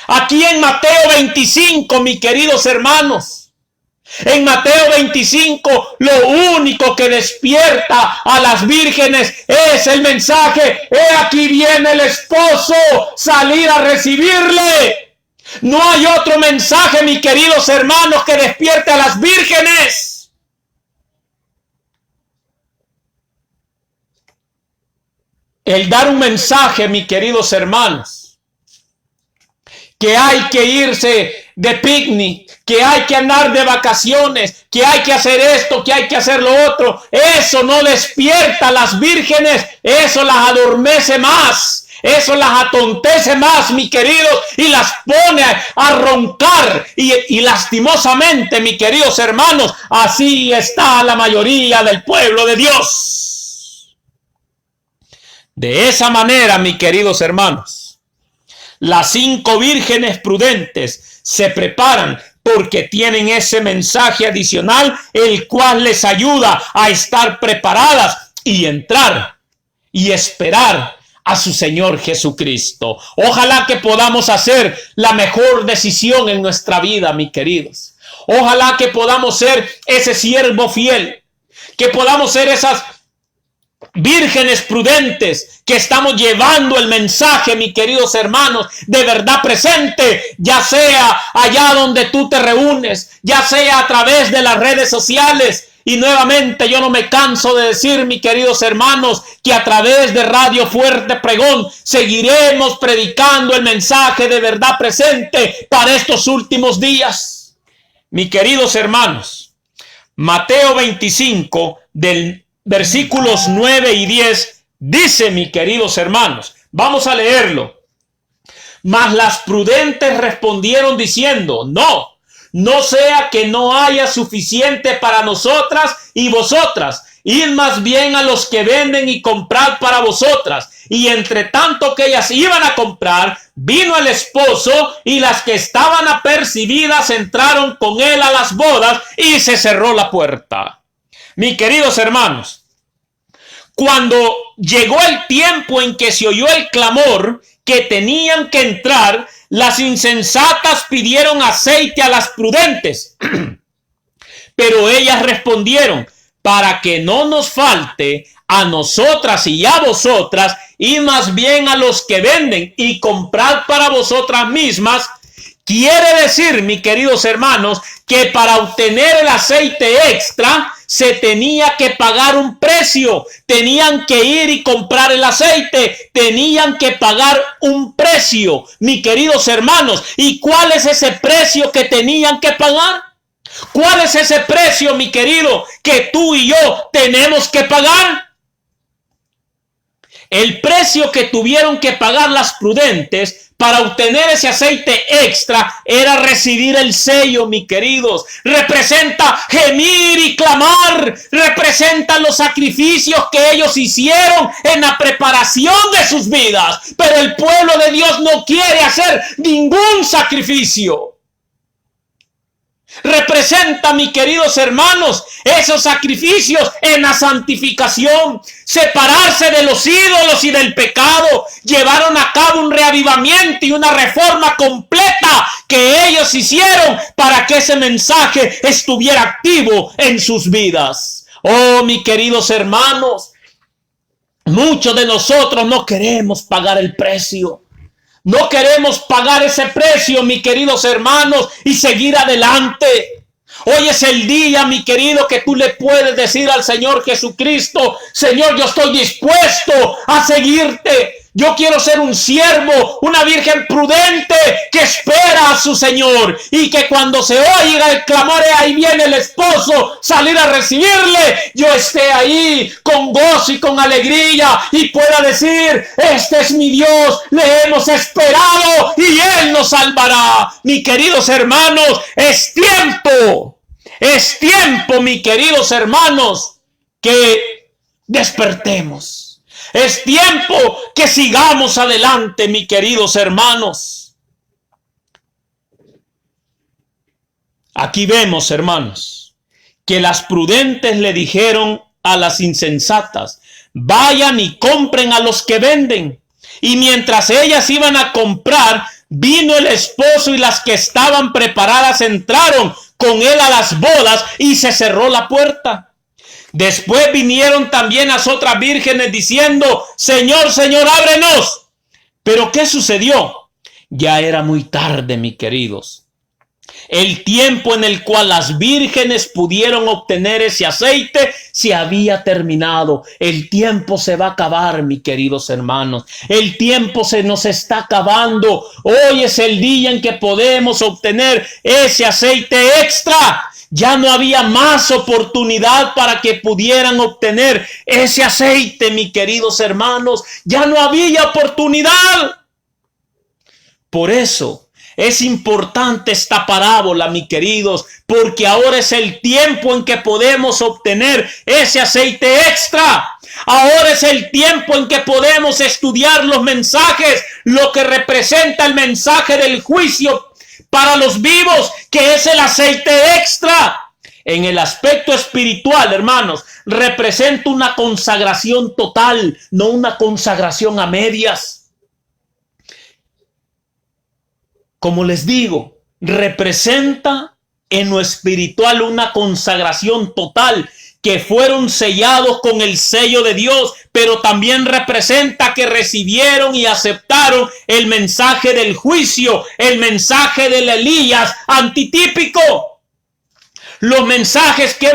aquí en Mateo 25, mis queridos hermanos, en Mateo 25, lo único que despierta a las vírgenes es el mensaje: he aquí viene el esposo, salir a recibirle. No hay otro mensaje, mis queridos hermanos, que despierte a las vírgenes. El dar un mensaje, mis queridos hermanos, que hay que irse de picnic, que hay que andar de vacaciones, que hay que hacer esto, que hay que hacer lo otro, eso no despierta a las vírgenes, eso las adormece más, eso las atontece más, mis queridos, y las pone a roncar, y lastimosamente, mis queridos hermanos, así está la mayoría del pueblo de Dios. De esa manera, mis queridos hermanos, las 5 vírgenes prudentes se preparan porque tienen ese mensaje adicional, el cual les ayuda a estar preparadas y entrar y esperar a su Señor Jesucristo. Ojalá que podamos hacer la mejor decisión en nuestra vida, mis queridos. Ojalá que podamos ser ese siervo fiel, que podamos ser esas vírgenes prudentes que estamos llevando el mensaje, mis queridos hermanos, de verdad presente, ya sea allá donde tú te reúnes, ya sea a través de las redes sociales. Y nuevamente yo no me canso de decir, mis queridos hermanos, que a través de Radio Fuerte Pregón seguiremos predicando el mensaje de verdad presente para estos últimos días. Mis queridos hermanos, Mateo 25 del versículos 9 y 10 dice, mis queridos hermanos, vamos a leerlo. Mas las prudentes respondieron diciendo: no sea que no haya suficiente para nosotras y vosotras. Id más bien a los que venden y comprad para vosotras. Y entre tanto que ellas iban a comprar, vino el esposo, y las que estaban apercibidas entraron con él a las bodas, y se cerró la puerta. Mis queridos hermanos, cuando llegó el tiempo en que se oyó el clamor que tenían que entrar, las insensatas pidieron aceite a las prudentes. Pero ellas respondieron: para que no nos falte a nosotras y a vosotras, y más bien a los que venden, y comprad para vosotras mismas. Quiere decir, mis queridos hermanos, que para obtener el aceite extra se tenía que pagar un precio. Tenían que ir y comprar el aceite. Tenían que pagar un precio, mis queridos hermanos. ¿Y cuál es ese precio que tenían que pagar? ¿Cuál es ese precio, mi querido, que tú y yo tenemos que pagar? El precio que tuvieron que pagar las prudentes para obtener ese aceite extra era recibir el sello, mis queridos. Representa gemir y clamar. Representa los sacrificios que ellos hicieron en la preparación de sus vidas. Pero el pueblo de Dios no quiere hacer ningún sacrificio. Representa, mis queridos hermanos, esos sacrificios en la santificación, separarse de los ídolos y del pecado. Llevaron a cabo un reavivamiento y una reforma completa que ellos hicieron para que ese mensaje estuviera activo en sus vidas. Oh, mis queridos hermanos, muchos de nosotros no queremos pagar el precio. No queremos pagar ese precio, mis queridos hermanos, y seguir adelante. Hoy es el día, mi querido, que tú le puedes decir al Señor Jesucristo: Señor, yo estoy dispuesto a seguirte. Yo quiero ser un siervo, una virgen prudente que espera a su Señor, y que cuando se oiga el clamor, ahí viene el esposo, salir a recibirle, yo esté ahí con gozo y con alegría y pueda decir: este es mi Dios, le hemos esperado y Él nos salvará. Mis queridos hermanos, es tiempo, mis queridos hermanos, que despertemos. Es tiempo que sigamos adelante, mis queridos hermanos. Aquí vemos, hermanos, que las prudentes le dijeron a las insensatas: vayan y compren a los que venden. Y mientras ellas iban a comprar, vino el esposo, y las que estaban preparadas entraron con él a las bodas, y se cerró la puerta. Después vinieron también las otras vírgenes diciendo: Señor, Señor, ábrenos. Pero ¿qué sucedió? Ya era muy tarde, mis queridos. El tiempo en el cual las vírgenes pudieron obtener ese aceite se había terminado. El tiempo se va a acabar, mis queridos hermanos. El tiempo se nos está acabando. Hoy es el día en que podemos obtener ese aceite extra. Ya no había más oportunidad para que pudieran obtener ese aceite, mis queridos hermanos. Ya no había oportunidad. Por eso es importante esta parábola, mis queridos, porque ahora es el tiempo en que podemos obtener ese aceite extra. Ahora es el tiempo en que podemos estudiar los mensajes, lo que representa el mensaje del juicio para los vivos, que es el aceite extra. En el aspecto espiritual, hermanos, representa una consagración total, no una consagración a medias. Como les digo, representa en lo espiritual una consagración total, que fueron sellados con el sello de Dios, pero también representa que recibieron y aceptaron el mensaje del juicio, el mensaje del Elías antitípico. Los mensajes que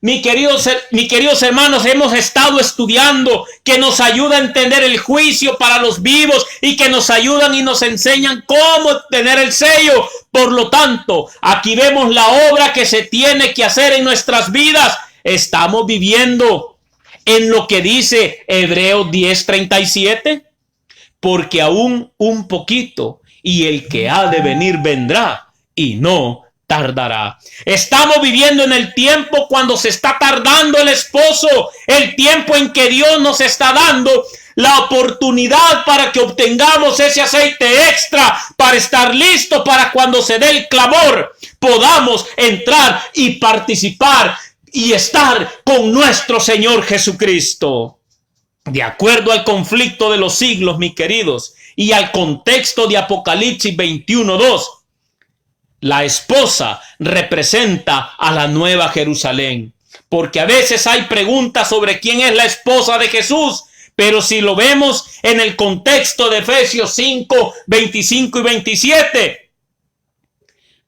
mis queridos hermanos, hemos estado estudiando, que nos ayuda a entender el juicio para los vivos y que nos ayudan y nos enseñan cómo obtener el sello. Por lo tanto, aquí vemos la obra que se tiene que hacer en nuestras vidas. Estamos viviendo en lo que dice Hebreos 10:37, porque aún un poquito y el que ha de venir vendrá y no tardará. Estamos viviendo en el tiempo cuando se está tardando el esposo, el tiempo en que Dios nos está dando la oportunidad para que obtengamos ese aceite extra, para estar listo para cuando se dé el clamor, podamos entrar y participar y estar con nuestro Señor Jesucristo. De acuerdo al conflicto de los siglos, mis queridos, y al contexto de Apocalipsis 21:2, la esposa representa a la nueva Jerusalén. porque a veces hay preguntas sobre quién es la esposa de Jesús, pero si lo vemos en el contexto de Efesios 5, 25 y 27,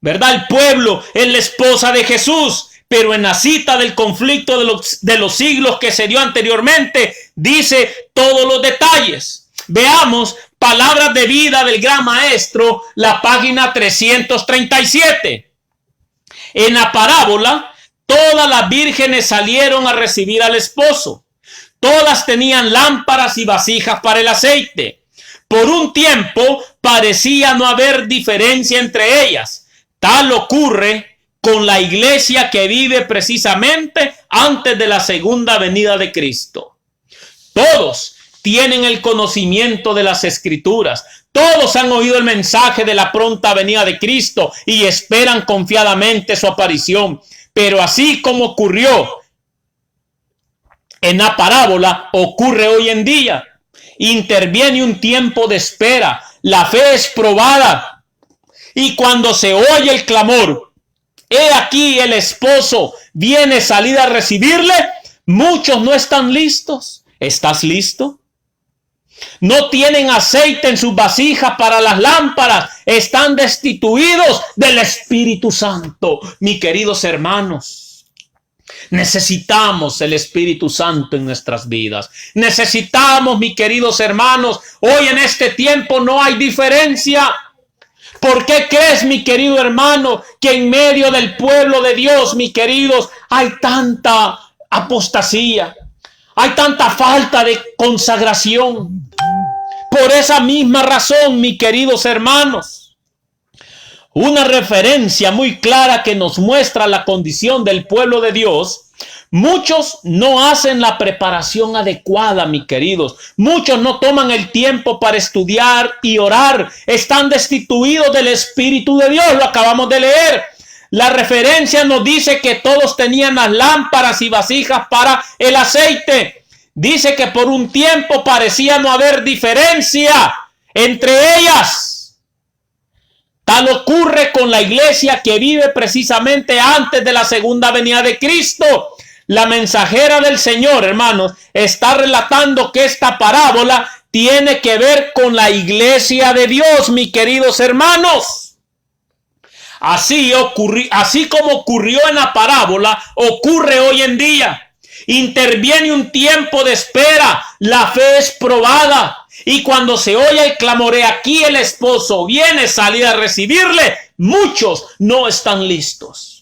¿verdad? El pueblo es la esposa de Jesús, pero en la cita del conflicto de los siglos que se dio anteriormente, dice todos los detalles. Veamos Palabras de Vida del Gran Maestro, la página 337. En la parábola, todas las vírgenes salieron a recibir al esposo. Todas tenían lámparas y vasijas para el aceite. Por un tiempo parecía no haber diferencia entre ellas. Tal ocurre con la iglesia que vive precisamente antes de la segunda venida de Cristo. Todos tienen el conocimiento de las Escrituras. Todos han oído el mensaje de la pronta venida de Cristo y esperan confiadamente su aparición. Pero así como ocurrió en la parábola, ocurre hoy en día. Interviene un tiempo de espera. La fe es probada. Y cuando se oye el clamor, he aquí el esposo viene salir a recibirle, muchos no están listos. ¿Estás listo? No tienen aceite en sus vasijas para las lámparas. Están destituidos del Espíritu Santo. Mis queridos hermanos, necesitamos el Espíritu Santo en nuestras vidas. Necesitamos, mis queridos hermanos, hoy en este tiempo no hay diferencia. ¿Por qué crees, mi querido hermano, que en medio del pueblo de Dios, mis queridos, hay tanta apostasía? Hay tanta falta de consagración. Por esa misma razón, mis queridos hermanos, una referencia muy clara que nos muestra la condición del pueblo de Dios. Muchos no hacen la preparación adecuada, mis queridos. Muchos no toman el tiempo para estudiar y orar. Están destituidos del Espíritu de Dios. Lo acabamos de leer. La referencia nos dice que todos tenían las lámparas y vasijas para el aceite. Dice que por un tiempo parecía no haber diferencia entre ellas. Tal ocurre con la iglesia que vive precisamente antes de la segunda venida de Cristo. La mensajera del Señor, hermanos, está relatando que esta parábola tiene que ver con la iglesia de Dios, mis queridos hermanos. Así como ocurrió en la parábola, ocurre hoy en día. Interviene un tiempo de espera, la fe es probada. Y cuando se oye el clamor, aquí el esposo viene a salir a recibirle, muchos no están listos.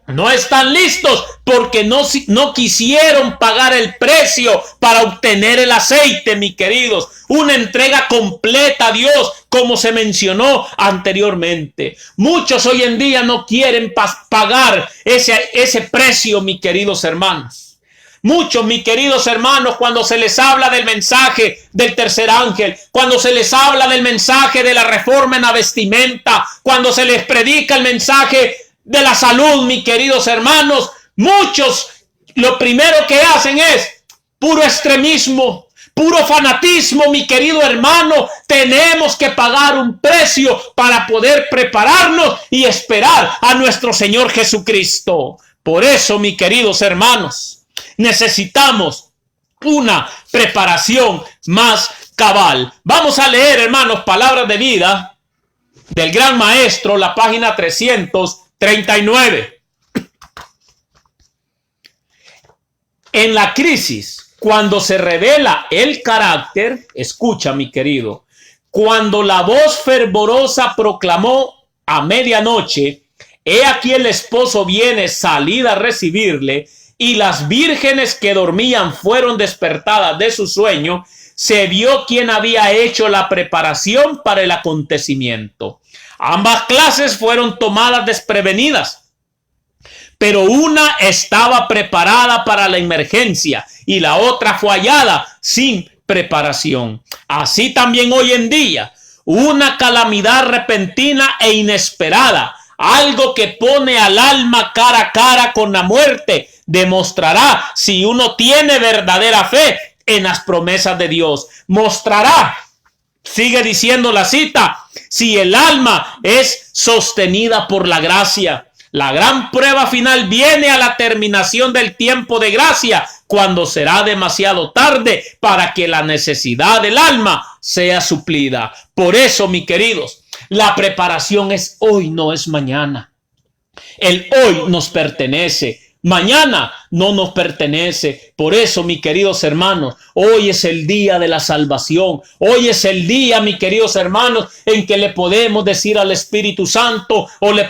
No están listos porque no quisieron pagar el precio para obtener el aceite, mis queridos. Una entrega completa a Dios, como se mencionó anteriormente. Muchos hoy en día no quieren pagar ese precio, mis queridos hermanos. Muchos, mis queridos hermanos, cuando se les habla del mensaje del tercer ángel, cuando se les habla del mensaje de la reforma en la vestimenta, cuando se les predica el mensaje de la salud, mis queridos hermanos, muchos lo primero que hacen es puro extremismo, puro fanatismo, mi querido hermano. Tenemos que pagar un precio para poder prepararnos y esperar a nuestro Señor Jesucristo. Por eso, mis queridos hermanos, necesitamos una preparación más cabal. Vamos a leer, hermanos, Palabras de Vida del Gran Maestro, la página 339. En la crisis, cuando se revela el carácter, escucha, mi querido, cuando la voz fervorosa proclamó a medianoche, he aquí el esposo viene, salid a recibirle, y las vírgenes que dormían fueron despertadas de su sueño, se vio quién había hecho la preparación para el acontecimiento. Ambas clases fueron tomadas desprevenidas, pero una estaba preparada para la emergencia y la otra fue hallada sin preparación. Así también hoy en día, una calamidad repentina e inesperada, algo que pone al alma cara a cara con la muerte, demostrará si uno tiene verdadera fe en las promesas de Dios. Mostrará, sigue diciendo la cita, si el alma es sostenida por la gracia. La gran prueba final viene a la terminación del tiempo de gracia, cuando será demasiado tarde para que la necesidad del alma sea suplida. Por eso, mis queridos, la preparación es hoy, no es mañana. El hoy nos pertenece. Mañana no nos pertenece. Por eso, mis queridos hermanos, hoy es el día de la salvación. Hoy es el día, mis queridos hermanos, en que le podemos decir al Espíritu Santo o le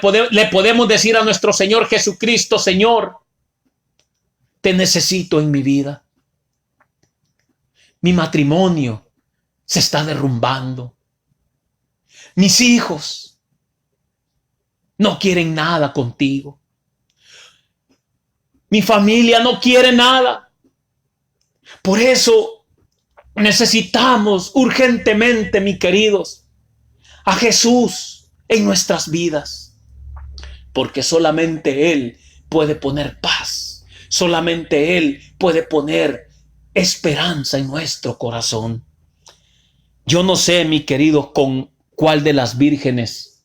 podemos decir a nuestro Señor Jesucristo: Señor, te necesito en mi vida. Mi matrimonio se está derrumbando. Mis hijos no quieren nada contigo. Mi familia no quiere nada. Por eso necesitamos urgentemente, mis queridos, a Jesús en nuestras vidas. Porque solamente Él puede poner paz. Solamente Él puede poner esperanza en nuestro corazón. Yo no sé, mis queridos, con cuál de las vírgenes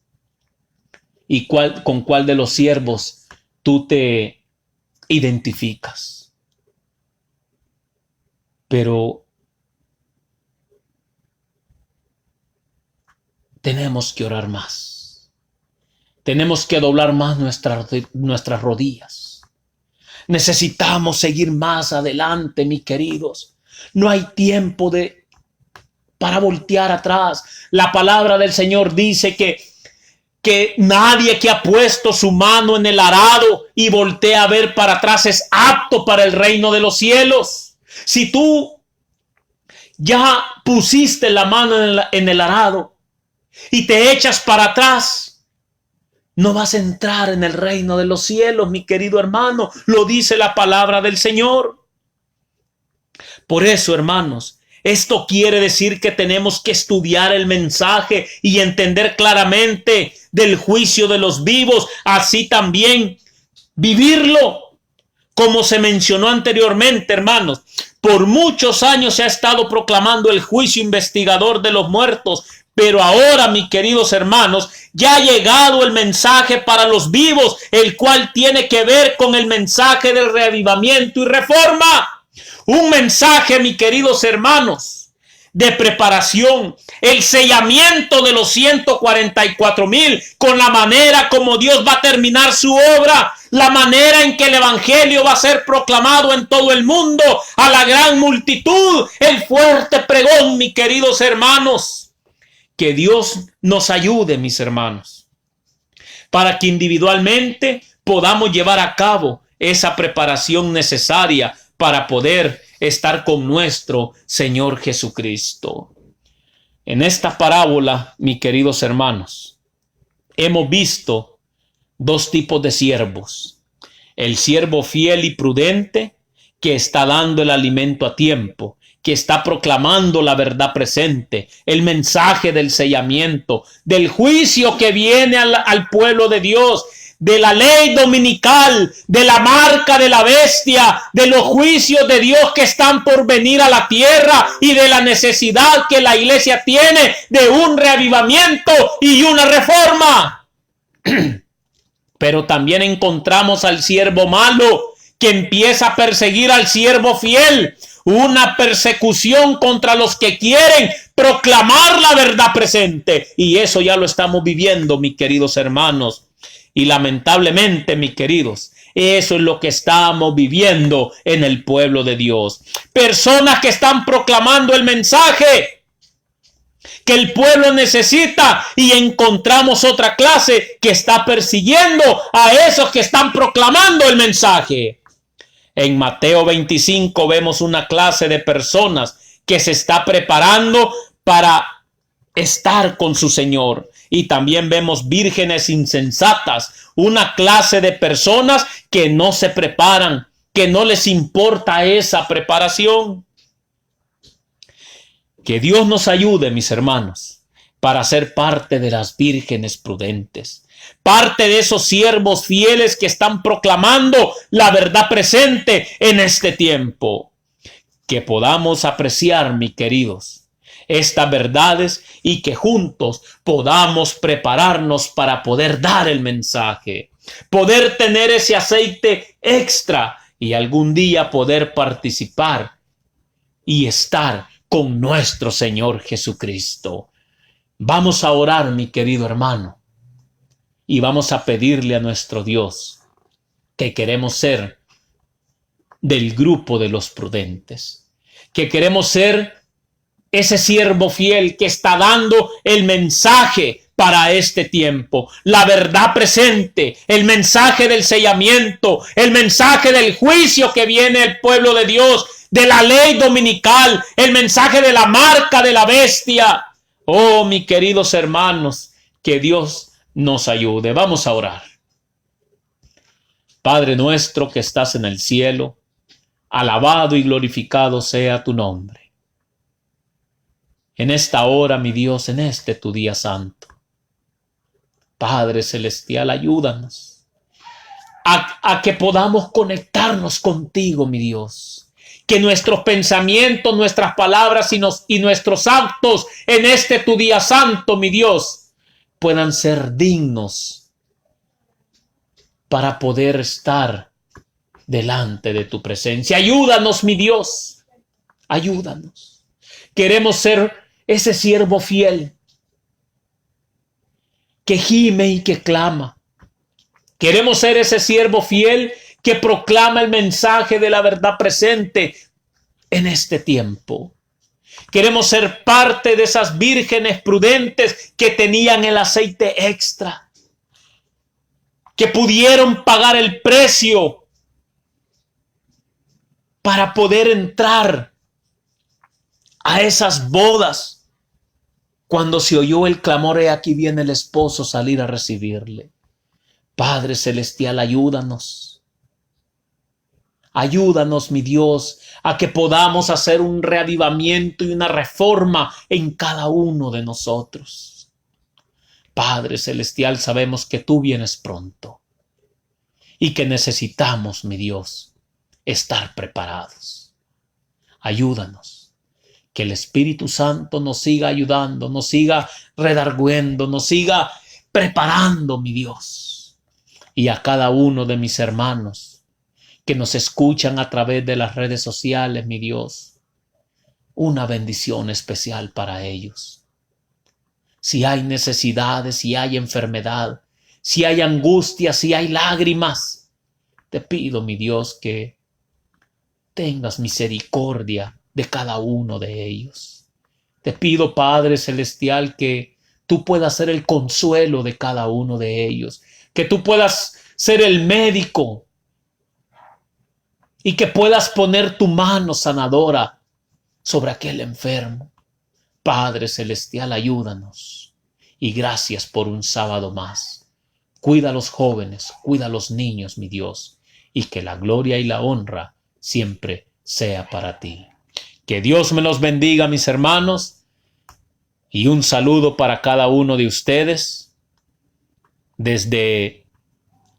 y con cuál de los siervos tú te identificas. Pero tenemos que orar más. Tenemos que doblar más nuestras rodillas. Necesitamos seguir más adelante, mis queridos. No hay tiempo para voltear atrás. La palabra del Señor dice que nadie que ha puesto su mano en el arado y voltea a ver para atrás es apto para el reino de los cielos. Si tú ya pusiste la mano en el arado y te echas para atrás, no vas a entrar en el reino de los cielos, mi querido hermano. Lo dice la palabra del Señor. Por eso, hermanos, esto quiere decir que tenemos que estudiar el mensaje y entender claramente del juicio de los vivos, así también vivirlo. Como se mencionó anteriormente, hermanos, por muchos años se ha estado proclamando el juicio investigador de los muertos, pero ahora, mis queridos hermanos, ya ha llegado el mensaje para los vivos, el cual tiene que ver con el mensaje del reavivamiento y reforma. Un mensaje, mis queridos hermanos, de preparación, el sellamiento de los 144,000 con la manera como Dios va a terminar su obra, la manera en que el evangelio va a ser proclamado en todo el mundo a la gran multitud, el fuerte pregón, mis queridos hermanos. Que Dios nos ayude, mis hermanos, para que individualmente podamos llevar a cabo esa preparación necesaria para poder estar con nuestro Señor Jesucristo. En esta parábola, mis queridos hermanos, hemos visto dos tipos de siervos. El siervo fiel y prudente, que está dando el alimento a tiempo, que está proclamando la verdad presente, el mensaje del sellamiento, del juicio que viene al pueblo de Dios, de la ley dominical, de la marca de la bestia, de los juicios de Dios que están por venir a la tierra y de la necesidad que la iglesia tiene de un reavivamiento y una reforma. Pero también encontramos al siervo malo que empieza a perseguir al siervo fiel, una persecución contra los que quieren proclamar la verdad presente, y eso ya lo estamos viviendo, mis queridos hermanos. Y lamentablemente, mis queridos, eso es lo que estamos viviendo en el pueblo de Dios. Personas que están proclamando el mensaje que el pueblo necesita, y encontramos otra clase que está persiguiendo a esos que están proclamando el mensaje. En Mateo 25 vemos una clase de personas que se está preparando para estar con su Señor. Y también vemos vírgenes insensatas, una clase de personas que no se preparan, que no les importa esa preparación. Que Dios nos ayude, mis hermanos, para ser parte de las vírgenes prudentes, parte de esos siervos fieles que están proclamando la verdad presente en este tiempo. Que podamos apreciar, mis queridos, estas verdades y que juntos podamos prepararnos para poder dar el mensaje. poder tener ese aceite extra y algún día poder participar y estar con nuestro Señor Jesucristo. Vamos a orar, mi querido hermano, y vamos a pedirle a nuestro Dios que queremos ser del grupo de los prudentes, que queremos ser ese siervo fiel que está dando el mensaje para este tiempo, la verdad presente, el mensaje del sellamiento, el mensaje del juicio que viene el pueblo de Dios, de la ley dominical, el mensaje de la marca de la bestia. Oh, mis queridos hermanos, que Dios nos ayude. Vamos a orar. Padre nuestro que estás en el cielo, alabado y glorificado sea tu nombre. En esta hora, mi Dios, en este tu día santo, Padre celestial, ayúdanos a que podamos conectarnos contigo, mi Dios. Que nuestros pensamientos, nuestras palabras y nuestros actos en este tu día santo, mi Dios, puedan ser dignos para poder estar delante de tu presencia. Ayúdanos, mi Dios, ayúdanos. Queremos ser ese siervo fiel que gime y que clama. Queremos ser ese siervo fiel que proclama el mensaje de la verdad presente en este tiempo. Queremos ser parte de esas vírgenes prudentes que tenían el aceite extra, que pudieron pagar el precio para poder entrar a esas bodas. Cuando se oyó el clamor, he aquí viene el esposo, salir a recibirle. Padre celestial, ayúdanos. Ayúdanos, mi Dios, a que podamos hacer un reavivamiento y una reforma en cada uno de nosotros. Padre celestial, sabemos que tú vienes pronto y que necesitamos, mi Dios, estar preparados. Ayúdanos, que el Espíritu Santo nos siga ayudando, nos siga redargüendo, nos siga preparando, mi Dios, y a cada uno de mis hermanos que nos escuchan a través de las redes sociales, mi Dios, una bendición especial para ellos. Si hay necesidades, si hay enfermedad, si hay angustia, si hay lágrimas, te pido, mi Dios, que tengas misericordia de cada uno de ellos. Te pido, Padre celestial, que tú puedas ser el consuelo de cada uno de ellos, que tú puedas ser el médico y que puedas poner tu mano sanadora sobre aquel enfermo. Padre celestial, ayúdanos y gracias por un sábado más. Cuida a los jóvenes, cuida a los niños, mi Dios, y que la gloria y la honra siempre sea para ti. Que Dios me los bendiga, mis hermanos, y un saludo para cada uno de ustedes desde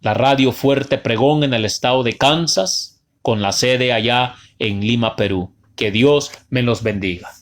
la Radio Fuerte Pregón en el estado de Kansas, con la sede allá en Lima, Perú. Que Dios me los bendiga.